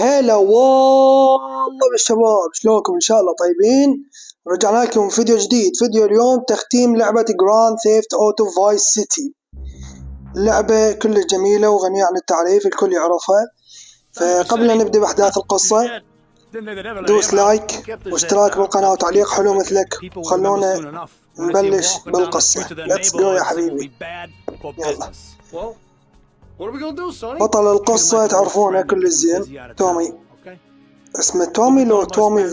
هلا والله بالشباب، شلونكم؟ ان شاء الله طيبين. رجعنا لكم فيديو جديد. فيديو اليوم تختيم لعبة جراند ثيفت اوتو فايس سيتي. اللعبة كلش جميلة وغنية عن التعريف، الكل يعرفها. فقبل أن نبدأ بأحداث القصة دوس لايك واشتراك بالقناة وتعليق حلو مثلك، وخلونا نبلش بالقصة. ليتس جو يا حبيبي. يلا. بطل القصة تعرفونه كل الزين، تومي. اسمه تومي لو تومي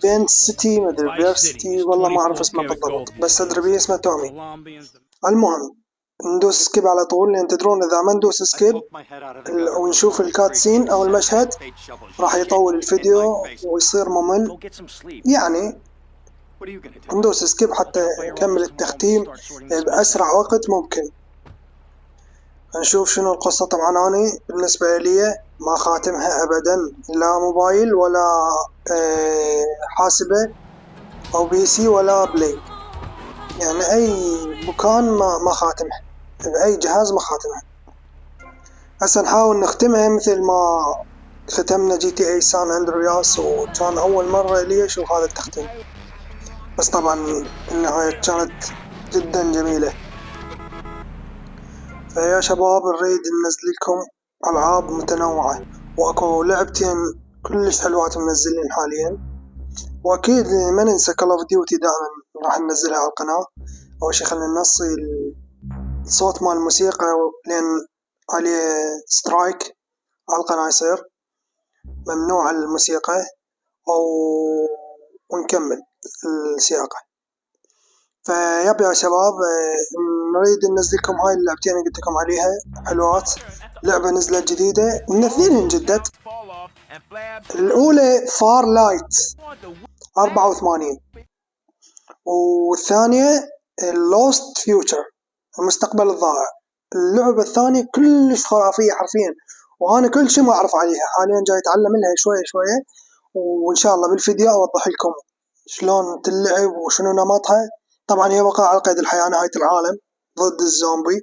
فينسيتي، مدري فيرسيتي، والله ما أعرف اسمه بالضبط، بس أدري بيه اسمه تومي. المهم ندوس سكيب على طول، لأن تدرون إذا ما ندوس سكيب أو نشوف الكاتسين أو المشهد راح يطول الفيديو ويصير ممل. يعني ندوس سكيب حتى نكمل التختيم بأسرع وقت ممكن. نشوف شنو القصة. طبعا أنا بالنسبة لي ما خاتمها أبدا، لا موبايل ولا حاسبة أو بي سي ولا بلاي، يعني أي مكان ما خاتمها، بأي جهاز ما خاتمها. هسه نحاول نختمها مثل ما ختمنا جي تي اي سان اندرياس، وكان أول مرة لي أشوف هذا التختيم، بس طبعا النهاية كانت جدا جميلة. فيا شباب نريد ننزل لكم ألعاب متنوعة، واكو لعبتين كلش حلوات منزلين حاليا، واكيد ما ننسى كول اوف ديوتي دائما راح ننزلها على القناة. اول شي خلينا ننصي الصوت مال الموسيقى لان عليه سترايك على القناة، يصير ممنوع الموسيقى ونكمل السياقة. فيب يا شباب نريد ننزلكم هاي اللعبتين اللي قلت لكم عليها حلوات. لعبة نزلت جديدة، من اثنين جدت. الأولى فار لايت 84، والثانية لوست فيوتشر المستقبل الضائع. اللعبة الثانية كلش خرافية حرفيا، وأنا كل شيء ما أعرف عليها حاليا، جاي أتعلم منها شوية شوية، وإن شاء الله بالفيديو أوضح لكم شلون تلعب وشنو نمطها. طبعا هي وقع على قيد الحياة، نهاية العالم ضد الزومبي،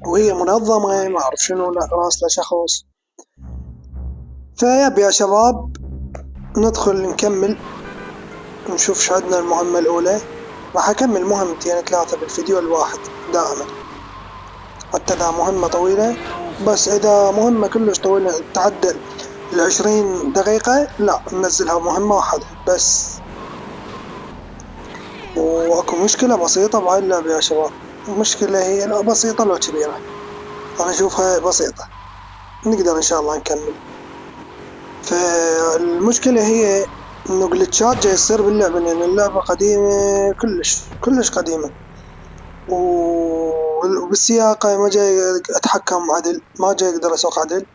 وهي منظمة ما أعرف شنو، راسله شخص. فيب يا شباب ندخل نكمل نشوف شو عندنا. المهمة الأولى راح أكمل مهمتين 3 بالفيديو الواحد دائما، حتى إذا مهمة طويلة. بس إذا مهمة كلش طويلة تعدل 20 دقيقة لا ننزلها مهمة واحدة بس. واكو مشكلة بسيطة بهاي اللعبة يا شباب، المشكلة هي لا بسيطة لو كبيرة، أنا أشوفها بسيطة، نقدر إن شاء الله نكمل. فالمشكلة هي إنه جلتشات جاي يصير باللعبة، لأن اللعبة قديمة كلش قديمة، وبالسياقة ما جاي أتحكم عدل، ما جاي أقدر أسوق عدل،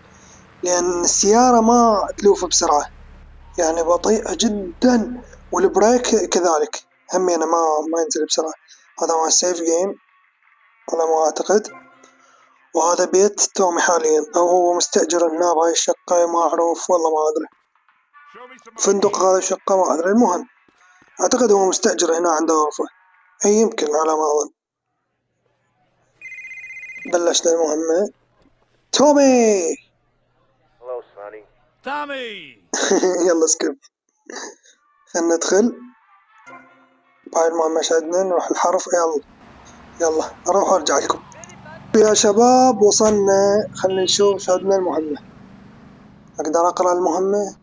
لأن السيارة ما تلوف بسرعة، يعني بطيئة جدا، والبريك كذلك هم أنا ما ينزل بسرعة. هذا هو السيف جيم أنا ما أعتقد. وهذا بيت تومي حاليا، أو هو مستأجر هنا بهاي الشقة، ما أعرف والله ما أدري، فندق هذا الشقة ما أدري. المهم أعتقد هو مستأجر هنا عنده غرفة، أي يمكن على ما أظن. بلشنا المهمة. تومي يلا سكيب، خلنا ندخل بهاي المهمة. شدنا نروح الحرف، يلا أروح وأرجع لكم يا شباب. وصلنا، خلنا نشوف شو عندنا المهمة. أقدر أقرأ المهمة.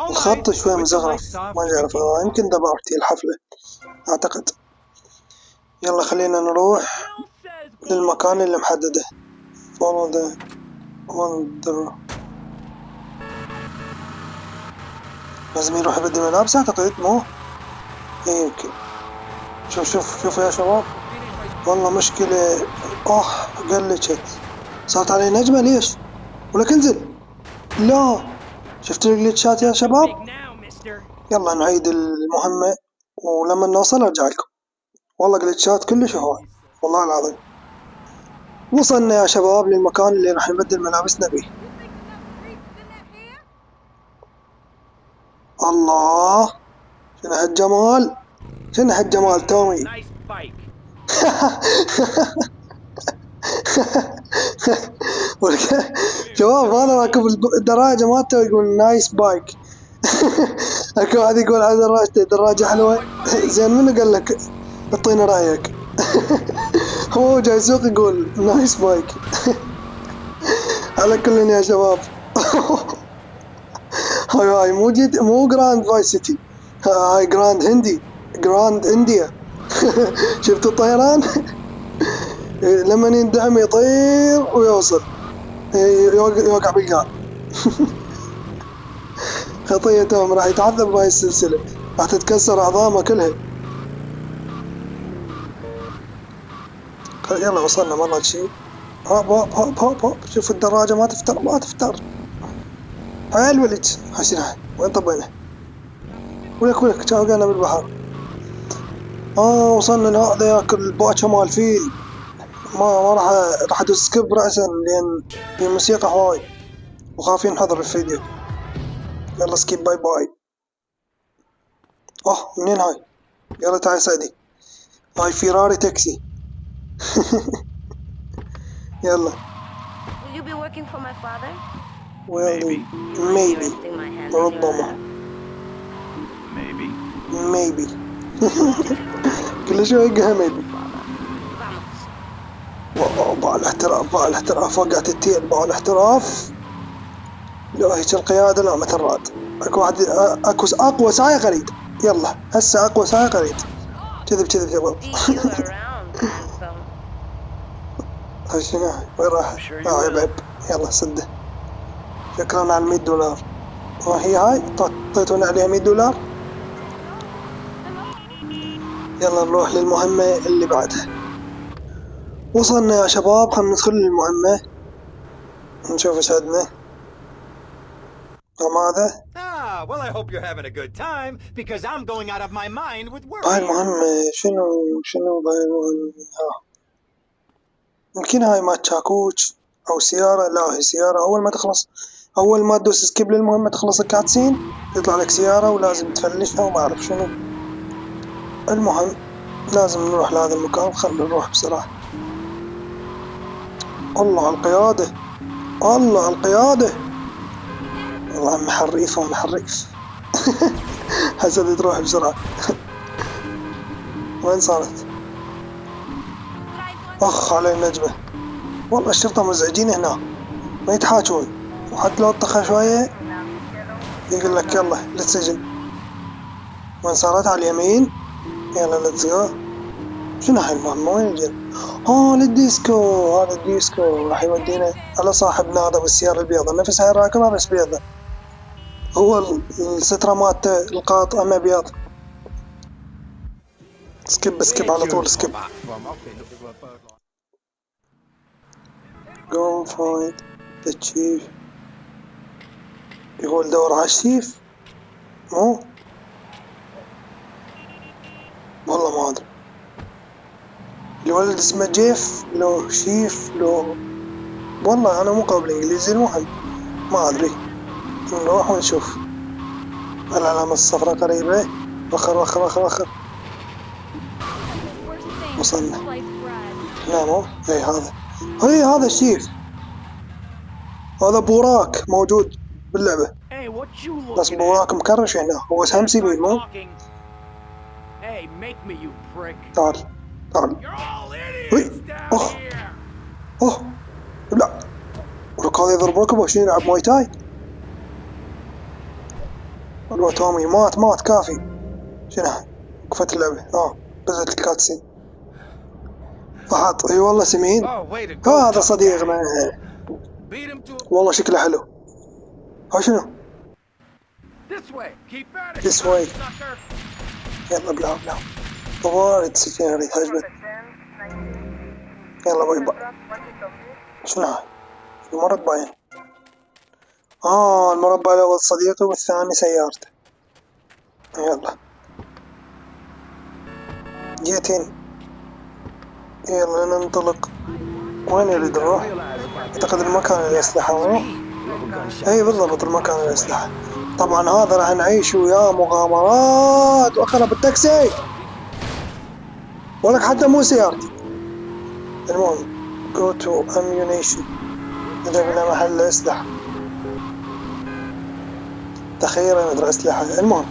الخط شوي مزغرف، ما أعرف، يمكن دبرتي الحفلة أعتقد. يلا خلينا نروح للمكان اللي محدده. follow the wonder. لازم يروح يبدل ملابس أعتقد، مو يمكن. شوف يا شباب، والله مشكلة. قلشت، صارت علي نجمة ليش؟ ولك انزل. لا شفت الجليتشات يا شباب. يلا نعيد المهمة، ولما نوصل ارجع لكم. والله جليتشات كلش هواي والله العظيم. وصلنا يا شباب للمكان اللي راح نبدل ملابسنا به. الله شنو هالجمال، شنو هالجمال تومي. شباب هذا راكب الدراجة مالته يقول نايس بايك. اكو واحد يقول على دراجته دراجة حلوة. زين منو قال لك اعطينا رايك؟ هو جاي يسوق يقول نايس بايك. على كل يا شباب. هاي مو جراند فاي سيتي، هاي جراند هندي، جراند انديا. شفتوا الطيران؟ لما يندعم يطير ويوصل يوقع بالقاع. خطية توم راح يتعذب بهاي السلسلة، راح تتكسر أعظامه كلها. يلا وصلنا مرة شي. هوب هوب هوب هوب هوب، شوف الدراجة ما تفتر ما تفتر. هاي الولد حسنا وين طبينا؟ ولك كان وقعنا بالبحر. وصلنا لهذا ياكل الباكة مال الفيل. ما راح ادوس سكيب رأسا لأن في موسيقى هواي وخافين نحضر الفيديو. يلا سكيب باي باي. منين هاي؟ يلا تعال سعدي. هاي فيراري تاكسي. يلا. Will you be working for my father? Well, maybe. ربما. Maybe. كل شوي يقها maybe. باع الاحتراف وقعت التيل. باع الاحتراف. لو هيك القيادة لا مثل راد. اكو واحد اقوى سايق اريد. يلا هسه اقوى سايق اريد. كذب شباب. هاي شنو؟ وين راح؟ عيب. يلا سده. شكرا على $100. وهي هاي طيتونا عليها $100. يلا نروح للمهمة اللي بعدها. وصلنا يا شباب، خلنا ندخل للمهمة نشوف ايش عندنا. هذا well, I hope you're having a good time because I'm going out of my mind with work. هاي المهمة شنو بهاي المهمة؟ يمكن هاي مال تشاكوش او سيارة. لا هي سيارة. اول ما تدوس سكيب للمهمة تخلص الكاتسين يطلع لك سيارة ولازم تفلشها وما اعرف شنو. المهم لازم نروح لهذا المكان. خلنا نروح بسرعة. الله على القيادة، الله على القيادة. والله عم حريف وانا حريف. حسد تروح بسرعة. وين صارت؟ علي النجمة. والله الشرطة مزعجين هنا ما يتحاجون، وحتى لو طخها شوية يقول لك يلا للسجن. وين صارت؟ على اليمين. يلا ليتس جو. شنو هاي المهمة؟ وين الجن؟ للديسكو. هذا الديسكو راح يودينا على صاحبنا هذا بالسيارة البيضاء، نفس هاي راكبها بس بيضة. هو السترة مالته القاط اما بيض. سكيب على طول سكيب. Go find the chief. يقول دور على الشيف. والله ما ادري. الولد اسمه جيف لو شيف لو، والله انا مو قوي بالانجليزي. المهم ما ادري. نروح ونشوف. العلامة الصفراء قريبة. وخر. وصلنا. لا مو هذا الشيف. هذا بوراك موجود باللعبة بس بوراك مكرش هنا. هو سهم سيبيل مو؟ تعال لا ولك هذا يضرب ركبه. شنو يلعب ماي تاي؟ والله تومي مات كافي. شنو وقفت اللعبة؟ بدأت الكاتسين. فحط. اي والله سمين. هذا صديقنا والله شكله حلو. شنو؟ This way. يلا بلا وارد سكين اريد هجمت. يلا باي. شنو هاي؟ المرض باين. المربع الأول صديقي والثاني سيارته. يلا جيتين. يلا ننطلق. وين يريد نروح؟ اعتقد المكان الأسلحة. اي بالضبط المكان الأسلحة. طبعا هذا راح نعيش وياه مغامرات. واخرب التاكسي. ولك حتى مو سيارتي. المهم go to ammunition، إذا بنا محل أسلحة، تخيل مدري أسلحة. المهم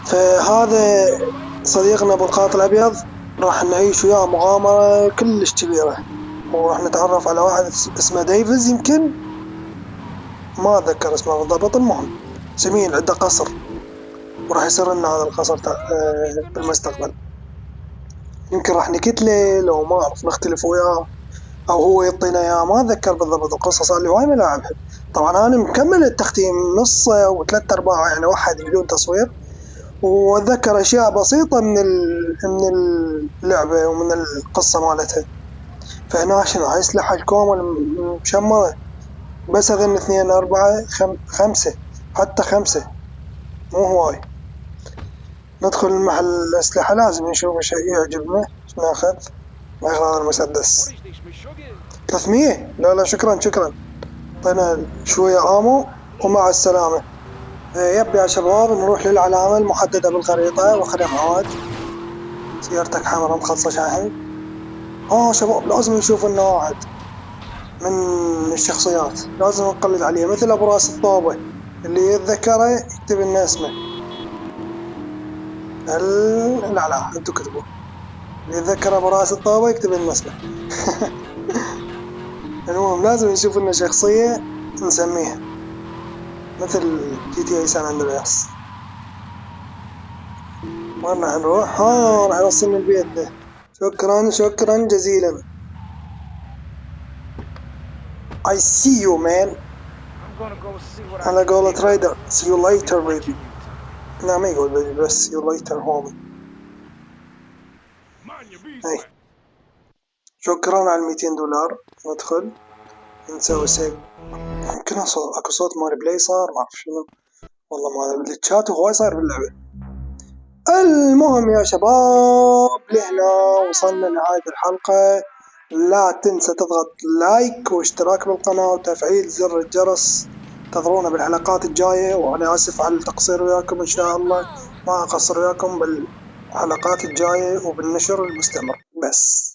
فهذا صديقنا أبو القاط الأبيض راح نعيش وياه مغامرة كلش كبيرة، وراح نتعرف على واحد اسمه ديفيز، يمكن ما أتذكر اسمه بالضبط. المهم سمين عنده قصر، وراح يصير لنا هذا القصر بالمستقبل. يمكن راح نقتله لو ما أعرف، نختلف وياه أو هو يعطينا إياه، ما أتذكر بالضبط. القصة صار لي هواي ملاعبها. طبعا أنا مكمل التختيم نصه وثلاث أرباعه، يعني واحد بدون تصوير، وأتذكر أشياء بسيطة من اللعبة ومن القصة مالتها. فهنا شنو هاي أسلحة الكوم المشمرة، بس هذن 2 4 5، حتى 5 مو هواي. ندخل المحل الأسلحة، لازم نشوف شيء يعجبنا. ناخذ هذا المسدس 300. لا شكرا شكرا، اعطينا شوية آمو ومع السلامة. يب يا شباب نروح للعلامة المحددة بالخريطة واخذها معاد. سيارتك حمراء مخلصة شاحن. شباب لازم نشوف لنا واحد من الشخصيات، لازم نقلد عليه، مثل ابو راس الطوبة اللي يتذكره يكتب لنا اسمه. لا انتو كتبوا، اللي يتذكر ابو راس الطوبة يكتب لنا اسمه. المهم لازم نشوف لنا شخصية نسميها مثل GTA سان اندرياس. وين راح نروح؟ راح يوصلني البيت ده. شكرا جزيلا. I see you man. أنا قولة رايدر see you later baby. لا ما يقول baby، بس see you later homie. هاي شكرا على $200. ندخل نسوي سيف. يمكن اكو صوت مال بلاي صار، ما اعرف شنو والله، ما الشات هواي صاير باللعبة. المهم يا شباب لهنا وصلنا لنهاية الحلقة. لا تنسى تضغط لايك واشتراك بالقناة وتفعيل زر الجرس. انتظرونا بالحلقات الجاية، وأنا آسف على التقصير وياكم. إن شاء الله ما أقصر وياكم بالحلقات الجاية وبالنشر المستمر. بس